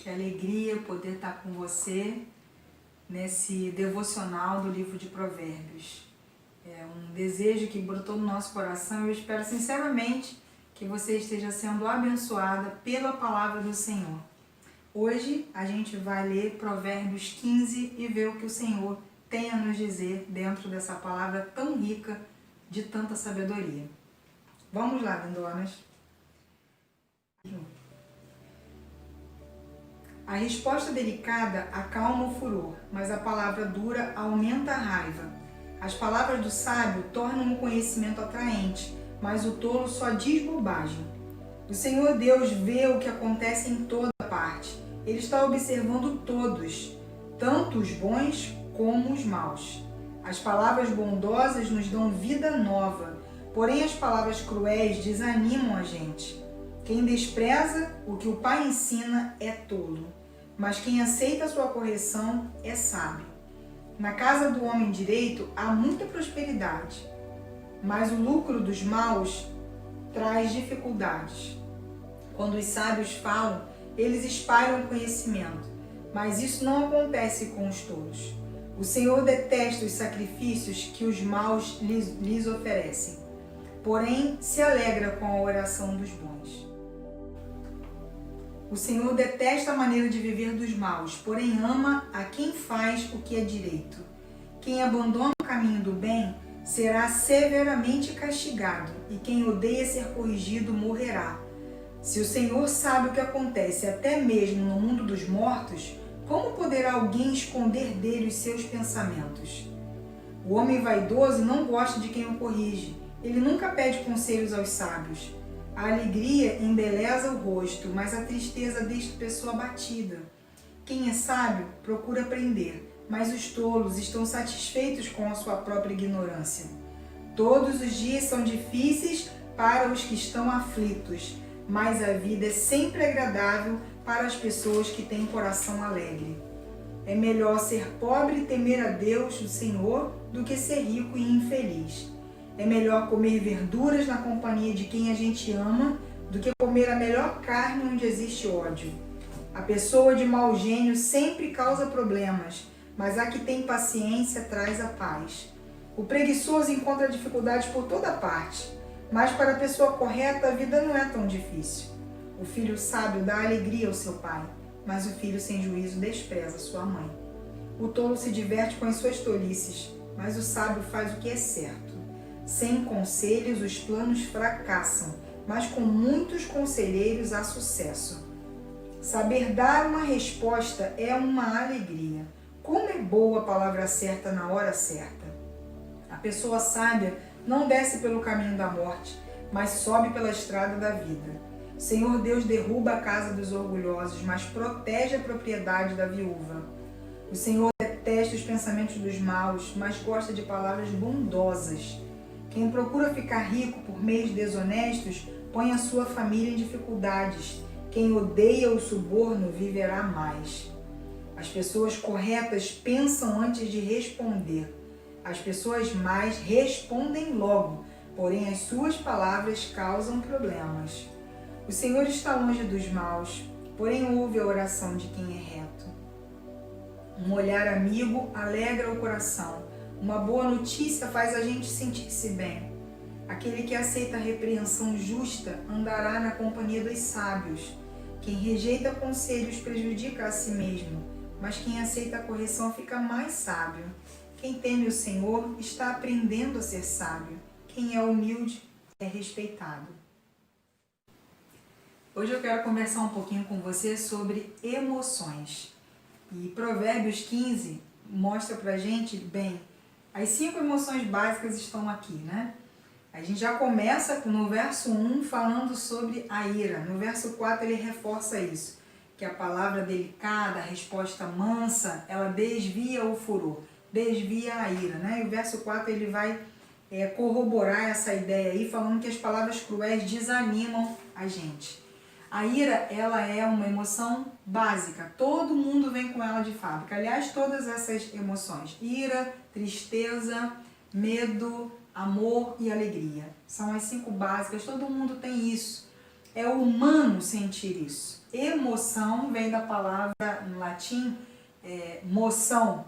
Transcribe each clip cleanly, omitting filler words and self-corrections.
Que alegria poder estar com você nesse devocional do livro de Provérbios. É um desejo que brotou no nosso coração e eu espero sinceramente que você esteja sendo abençoada pela palavra do Senhor. Hoje a gente vai ler Provérbios 15 e ver o que o Senhor tem a nos dizer dentro dessa palavra tão rica de tanta sabedoria. Vamos lá, lindonas. A resposta delicada acalma o furor, mas a palavra dura aumenta a raiva. As palavras do sábio tornam o conhecimento atraente, mas o tolo só diz bobagem. O Senhor Deus vê o que acontece em toda parte. Ele está observando todos, tanto os bons como os maus. As palavras bondosas nos dão vida nova, porém as palavras cruéis desanimam a gente. Quem despreza o que o pai ensina é tolo, mas quem aceita a sua correção é sábio. Na casa do homem direito há muita prosperidade, mas o lucro dos maus traz dificuldades. Quando os sábios falam, eles espalham conhecimento, mas isso não acontece com os tolos. O Senhor detesta os sacrifícios que os maus lhes oferecem, porém se alegra com a oração dos bons. O Senhor detesta a maneira de viver dos maus, porém ama a quem faz o que é direito. Quem abandona o caminho do bem será severamente castigado, e quem odeia ser corrigido morrerá. Se o Senhor sabe o que acontece até mesmo no mundo dos mortos, como poderá alguém esconder dele os seus pensamentos? O homem vaidoso não gosta de quem o corrige. Ele nunca pede conselhos aos sábios. A alegria embeleza o rosto, mas a tristeza deixa a pessoa abatida. Quem é sábio procura aprender, mas os tolos estão satisfeitos com a sua própria ignorância. Todos os dias são difíceis para os que estão aflitos, mas a vida é sempre agradável para as pessoas que têm coração alegre. É melhor ser pobre e temer a Deus, o Senhor, do que ser rico e infeliz. É melhor comer verduras na companhia de quem a gente ama do que comer a melhor carne onde existe ódio. A pessoa de mau gênio sempre causa problemas, mas a que tem paciência traz a paz. O preguiçoso encontra dificuldades por toda parte, mas para a pessoa correta a vida não é tão difícil. O filho sábio dá alegria ao seu pai, mas o filho sem juízo despreza sua mãe. O tolo se diverte com as suas tolices, mas o sábio faz o que é certo. Sem conselhos os planos fracassam, mas com muitos conselheiros há sucesso. Saber dar uma resposta é uma alegria. Como é boa a palavra certa na hora certa. A pessoa sábia não desce pelo caminho da morte, mas sobe pela estrada da vida. O Senhor Deus derruba a casa dos orgulhosos, mas protege a propriedade da viúva. O Senhor detesta os pensamentos dos maus, mas gosta de palavras bondosas. Quem procura ficar rico por meios desonestos põe a sua família em dificuldades. Quem odeia o suborno viverá mais. As pessoas corretas pensam antes de responder. As pessoas más respondem logo, porém as suas palavras causam problemas. O Senhor está longe dos maus, porém ouve a oração de quem é reto. Um olhar amigo alegra o coração. Uma boa notícia faz a gente sentir-se bem. Aquele que aceita a repreensão justa andará na companhia dos sábios. Quem rejeita conselhos prejudica a si mesmo, mas quem aceita a correção fica mais sábio. Quem teme o Senhor está aprendendo a ser sábio. Quem é humilde é respeitado. Hoje eu quero conversar um pouquinho com você sobre emoções. E Provérbios 15 mostra pra gente, bem, as 5 emoções básicas estão aqui, né? A gente já começa no verso 1 falando sobre a ira. No verso 4 ele reforça isso, que a palavra delicada, a resposta mansa, ela desvia o furor, desvia a ira, né? E o verso 4 ele vai corroborar essa ideia aí, falando que as palavras cruéis desanimam a gente. A ira, ela é uma emoção básica, todo mundo vem com ela de fábrica. Aliás, todas essas emoções, ira, tristeza, medo, amor e alegria, são as 5 básicas, todo mundo tem isso. É humano sentir isso. Emoção vem da palavra no latim moção,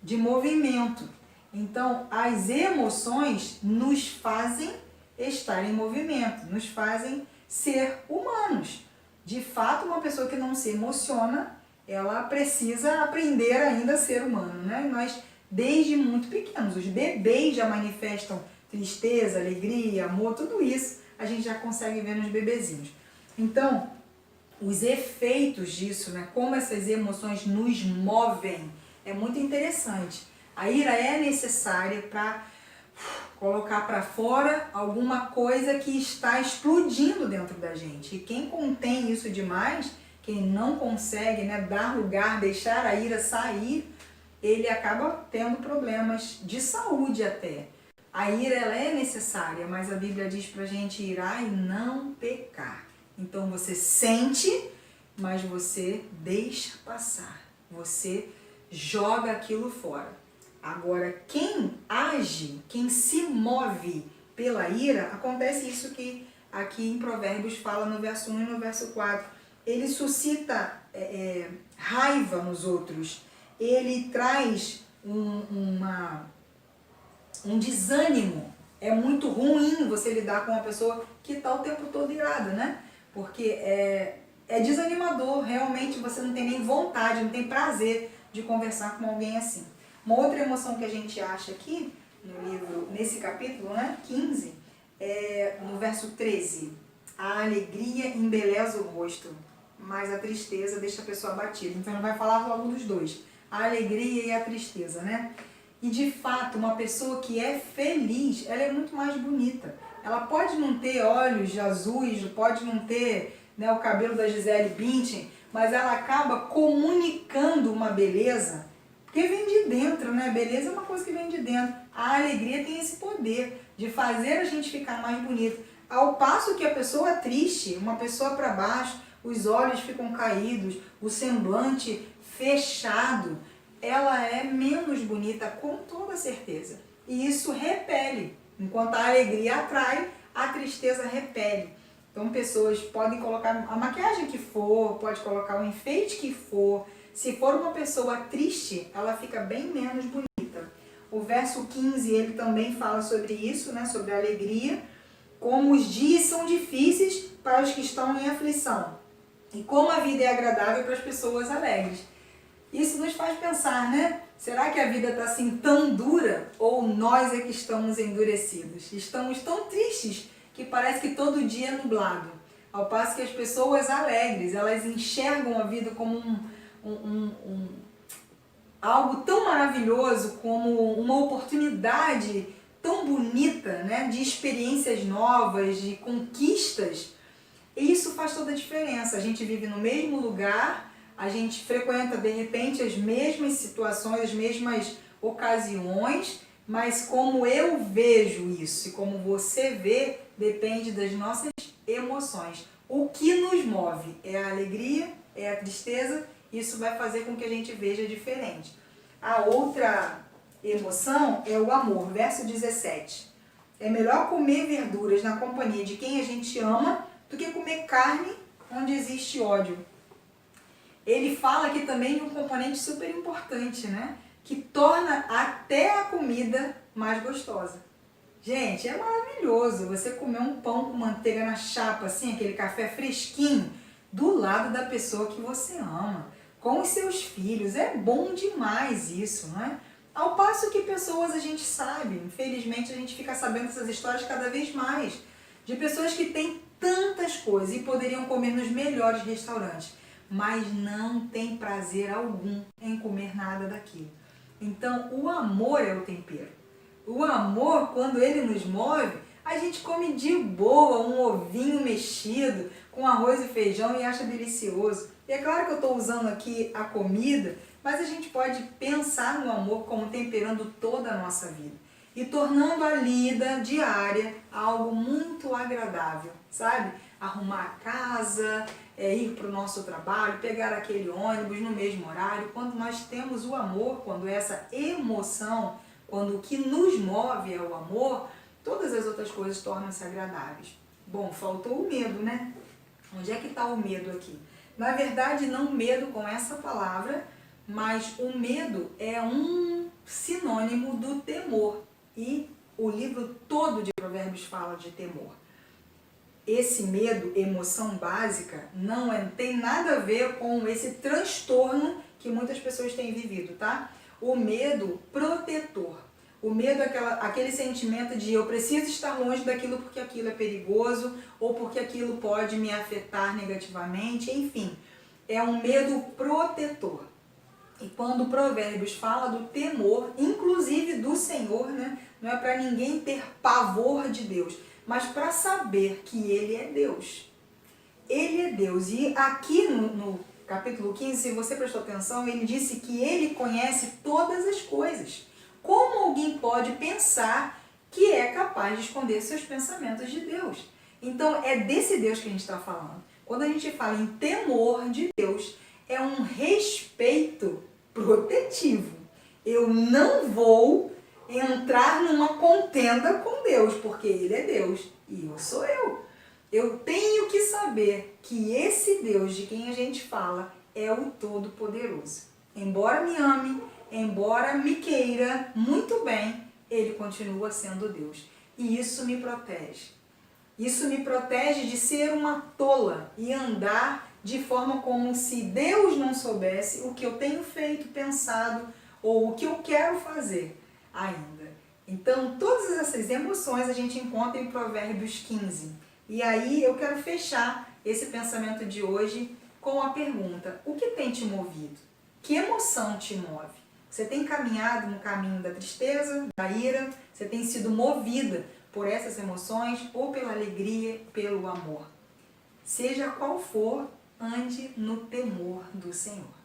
de movimento. Então, as emoções nos fazem estar em movimento, nos fazem ser humanos. De fato, uma pessoa que não se emociona, ela precisa aprender ainda a ser humano, né? Nós, desde muito pequenos, os bebês já manifestam tristeza, alegria, amor, tudo isso a gente já consegue ver nos bebezinhos. Então, os efeitos disso, né? Como essas emoções nos movem, é muito interessante. A ira é necessária para colocar para fora alguma coisa que está explodindo dentro da gente. E quem contém isso demais, quem não consegue, né, dar lugar, deixar a ira sair, ele acaba tendo problemas de saúde até. A ira ela é necessária, mas a Bíblia diz pra gente irar e não pecar. Então você sente, mas você deixa passar. Você joga aquilo fora. Agora, quem age, quem se move pela ira, acontece isso que aqui em Provérbios fala no verso 1 e no verso 4. Ele suscita raiva nos outros. Ele traz um desânimo. É muito ruim você lidar com uma pessoa que está o tempo todo irada, né? Porque é desanimador, realmente você não tem nem vontade, não tem prazer de conversar com alguém assim. Uma outra emoção que a gente acha aqui no livro, nesse capítulo, né, 15, no verso 13. A alegria embeleza o rosto, mas a tristeza deixa a pessoa abatida. Então ele vai falar logo dos dois, a alegria e a tristeza, né? E de fato, uma pessoa que é feliz, ela é muito mais bonita. Ela pode não ter olhos azuis, pode não ter, né, o cabelo da Gisele Bündchen, mas ela acaba comunicando uma beleza, porque vem de dentro, né? Beleza é uma coisa que vem de dentro. A alegria tem esse poder de fazer a gente ficar mais bonito. Ao passo que a pessoa triste, uma pessoa para baixo, os olhos ficam caídos, o semblante fechado, ela é menos bonita, com toda certeza. E isso repele. Enquanto a alegria atrai, a tristeza repele. Então pessoas podem colocar a maquiagem que for, pode colocar o enfeite que for. Se for uma pessoa triste, ela fica bem menos bonita. O verso 15, ele também fala sobre isso, né? Sobre a alegria. Como os dias são difíceis para os que estão em aflição. E como a vida é agradável para as pessoas alegres. Isso nos faz pensar, né? Será que a vida está assim tão dura ou nós é que estamos endurecidos? Estamos tão tristes que parece que todo dia é nublado. Ao passo que as pessoas alegres, elas enxergam a vida como algo tão maravilhoso, como uma oportunidade tão bonita, né? De experiências novas, de conquistas. E isso faz toda a diferença. A gente vive no mesmo lugar, a gente frequenta, de repente, as mesmas situações, as mesmas ocasiões, mas como eu vejo isso e como você vê, depende das nossas emoções. O que nos move é a alegria, é a tristeza, isso vai fazer com que a gente veja diferente. A outra emoção é o amor, verso 17. É melhor comer verduras na companhia de quem a gente ama do que comer carne onde existe ódio. Ele fala aqui também de um componente super importante, né? Que torna até a comida mais gostosa. Gente, é maravilhoso você comer um pão com manteiga na chapa, assim, aquele café fresquinho, do lado da pessoa que você ama, com os seus filhos. É bom demais isso, não é? Ao passo que pessoas a gente sabe, infelizmente a gente fica sabendo essas histórias cada vez mais, de pessoas que têm tantas coisas e poderiam comer nos melhores restaurantes, mas não tem prazer algum em comer nada daquilo. Então, o amor é o tempero. O amor, quando ele nos move, a gente come de boa um ovinho mexido com arroz e feijão e acha delicioso. E é claro que eu estou usando aqui a comida, mas a gente pode pensar no amor como temperando toda a nossa vida e tornando a lida diária algo muito agradável, sabe? Arrumar a casa, ir para o nosso trabalho, pegar aquele ônibus no mesmo horário. Quando nós temos o amor, quando essa emoção, quando o que nos move é o amor, todas as outras coisas tornam-se agradáveis. Bom, faltou o medo, né? Onde é que está o medo aqui? Na verdade, não medo com essa palavra, mas o medo é um sinônimo do temor. E o livro todo de Provérbios fala de temor. Esse medo, emoção básica, tem nada a ver com esse transtorno que muitas pessoas têm vivido, tá? O medo protetor. O medo é aquele sentimento de eu preciso estar longe daquilo porque aquilo é perigoso ou porque aquilo pode me afetar negativamente, enfim. É um medo protetor. E quando o Provérbios fala do temor, inclusive do Senhor, né? Não é para ninguém ter pavor de Deus, mas para saber que Ele é Deus. Ele é Deus. E aqui no capítulo 15, se você prestou atenção, ele disse que Ele conhece todas as coisas. Como alguém pode pensar que é capaz de esconder seus pensamentos de Deus? Então, é desse Deus que a gente está falando. Quando a gente fala em temor de Deus, é um respeito protetivo. Eu não vou entrar numa contenda com Deus, porque Ele é Deus e eu sou eu. Eu tenho que saber que esse Deus de quem a gente fala é o Todo-Poderoso. Embora me ame, embora me queira muito bem, Ele continua sendo Deus. E isso me protege. Isso me protege de ser uma tola e andar de forma como se Deus não soubesse o que eu tenho feito, pensado ou o que eu quero fazer ainda. Então, todas essas emoções a gente encontra em Provérbios 15. E aí eu quero fechar esse pensamento de hoje com a pergunta: o que tem te movido? Que emoção te move? Você tem caminhado no caminho da tristeza, da ira? Você tem sido movida por essas emoções ou pela alegria, pelo amor? Seja qual for, ande no temor do Senhor.